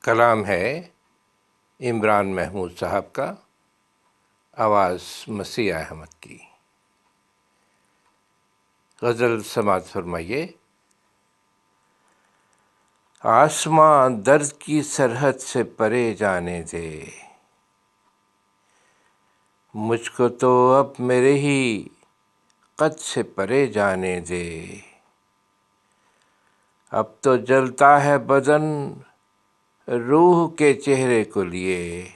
کلام ہے عمران محمود صاحب کا، آواز مسیح احمد کی۔ غزل سماعت فرمائیے۔ آسماں درد کی سرحد سے پرے جانے دے، مجھ کو تو اب میرے ہی قد سے پرے جانے دے۔ اب تو جلتا ہے بدن روح کے چہرے کو لیے،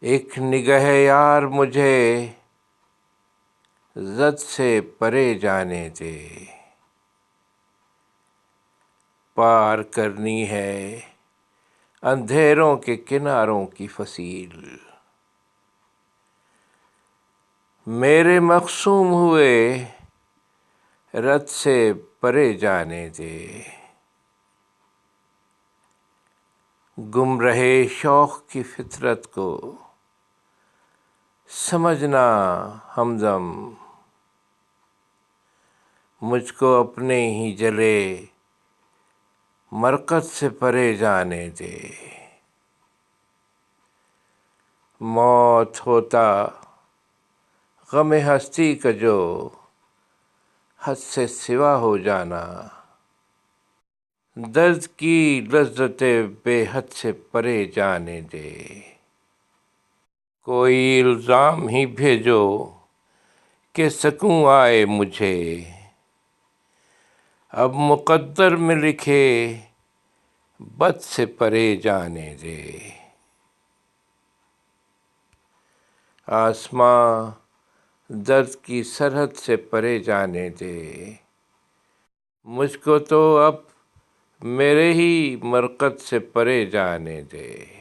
ایک نگہ یار مجھے زد سے پرے جانے دے۔ پار کرنی ہے اندھیروں کے کناروں کی فصیل، میرے مقصوم ہوئے رت سے پرے جانے دے۔ گم رہے شوق کی فطرت کو سمجھنا ہمدم، مجھ کو اپنے ہی جلے مرکز سے پرے جانے دے۔ موت ہوتا غم ہستی کا جو حد سے سوا ہو جانا، درد کی لذت بے حد سے پرے جانے دے۔ کوئی الزام ہی بھیجو کہ سکوں آئے مجھے، اب مقدر میں لکھے بد سے پرے جانے دے۔ آسماں درد کی سرحد سے پرے جانے دے، مجھ کو تو اب میرے ہی مرقد سے پرے جانے دے۔